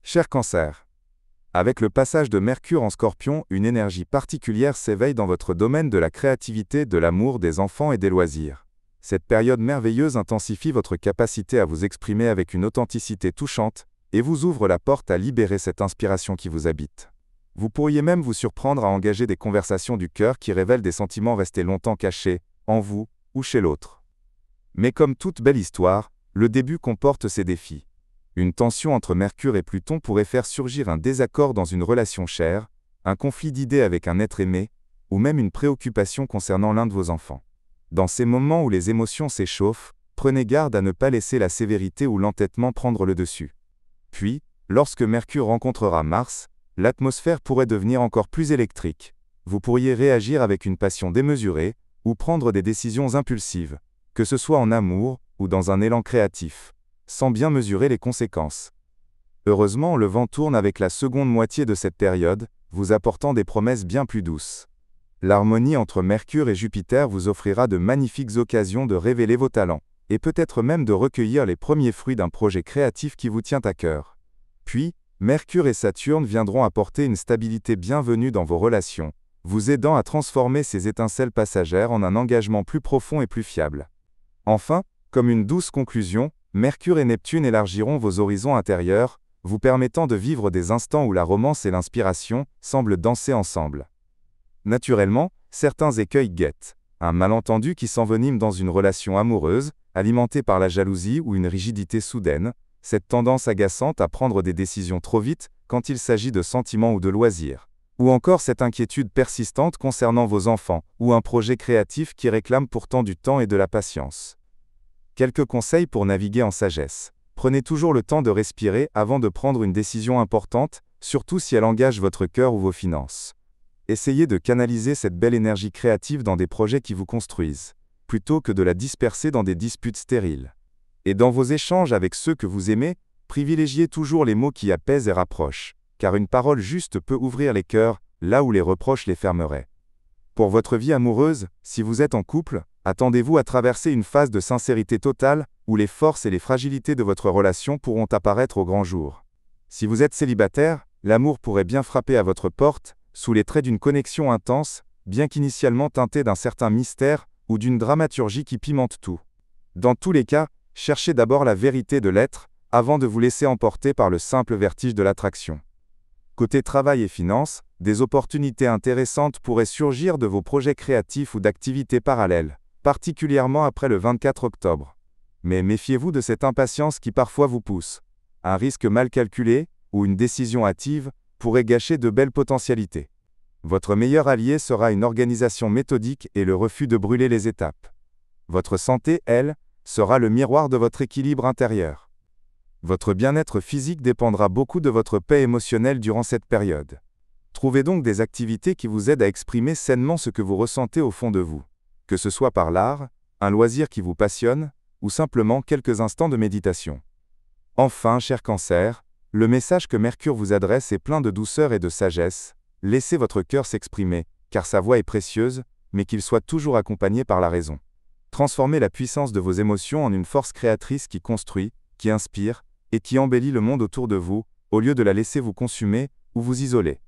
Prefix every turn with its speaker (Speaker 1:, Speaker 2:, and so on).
Speaker 1: Cher Cancer, avec le passage de Mercure en Scorpion, une énergie particulière s'éveille dans votre domaine de la créativité, de l'amour, des enfants et des loisirs. Cette période merveilleuse intensifie votre capacité à vous exprimer avec une authenticité touchante et vous ouvre la porte à libérer cette inspiration qui vous habite. Vous pourriez même vous surprendre à engager des conversations du cœur qui révèlent des sentiments restés longtemps cachés, en vous ou chez l'autre. Mais comme toute belle histoire, le début comporte ses défis. Une tension entre Mercure et Pluton pourrait faire surgir un désaccord dans une relation chère, un conflit d'idées avec un être aimé, ou même une préoccupation concernant l'un de vos enfants. Dans ces moments où les émotions s'échauffent, prenez garde à ne pas laisser la sévérité ou l'entêtement prendre le dessus. Puis, lorsque Mercure rencontrera Mars, l'atmosphère pourrait devenir encore plus électrique. Vous pourriez réagir avec une passion démesurée, ou prendre des décisions impulsives, que ce soit en amour ou dans un élan créatif, sans bien mesurer les conséquences. Heureusement, le vent tourne avec la seconde moitié de cette période, vous apportant des promesses bien plus douces. L'harmonie entre Mercure et Jupiter vous offrira de magnifiques occasions de révéler vos talents, et peut-être même de recueillir les premiers fruits d'un projet créatif qui vous tient à cœur. Puis, Mercure et Saturne viendront apporter une stabilité bienvenue dans vos relations, vous aidant à transformer ces étincelles passagères en un engagement plus profond et plus fiable. Enfin, comme une douce conclusion, Mercure et Neptune élargiront vos horizons intérieurs, vous permettant de vivre des instants où la romance et l'inspiration semblent danser ensemble. Naturellement, certains écueils guettent. Un malentendu qui s'envenime dans une relation amoureuse, alimentée par la jalousie ou une rigidité soudaine, cette tendance agaçante à prendre des décisions trop vite quand il s'agit de sentiments ou de loisirs. Ou encore cette inquiétude persistante concernant vos enfants, ou un projet créatif qui réclame pourtant du temps et de la patience. Quelques conseils pour naviguer en sagesse. Prenez toujours le temps de respirer avant de prendre une décision importante, surtout si elle engage votre cœur ou vos finances. Essayez de canaliser cette belle énergie créative dans des projets qui vous construisent, plutôt que de la disperser dans des disputes stériles. Et dans vos échanges avec ceux que vous aimez, privilégiez toujours les mots qui apaisent et rapprochent, car une parole juste peut ouvrir les cœurs, là où les reproches les fermeraient. Pour votre vie amoureuse, si vous êtes en couple, attendez-vous à traverser une phase de sincérité totale, où les forces et les fragilités de votre relation pourront apparaître au grand jour. Si vous êtes célibataire, l'amour pourrait bien frapper à votre porte, sous les traits d'une connexion intense, bien qu'initialement teintée d'un certain mystère, ou d'une dramaturgie qui pimente tout. Dans tous les cas, cherchez d'abord la vérité de l'être, avant de vous laisser emporter par le simple vertige de l'attraction. Côté travail et finances, des opportunités intéressantes pourraient surgir de vos projets créatifs ou d'activités parallèles, particulièrement après le 24 octobre. Mais méfiez-vous de cette impatience qui parfois vous pousse. Un risque mal calculé, ou une décision hâtive, pourrait gâcher de belles potentialités. Votre meilleur allié sera une organisation méthodique et le refus de brûler les étapes. Votre santé, elle, sera le miroir de votre équilibre intérieur. Votre bien-être physique dépendra beaucoup de votre paix émotionnelle durant cette période. Trouvez donc des activités qui vous aident à exprimer sainement ce que vous ressentez au fond de vous. Que ce soit par l'art, un loisir qui vous passionne, ou simplement quelques instants de méditation. Enfin, cher Cancer, le message que Mercure vous adresse est plein de douceur et de sagesse. Laissez votre cœur s'exprimer, car sa voix est précieuse, mais qu'il soit toujours accompagné par la raison. Transformez la puissance de vos émotions en une force créatrice qui construit, qui inspire, et qui embellit le monde autour de vous, au lieu de la laisser vous consumer ou vous isoler.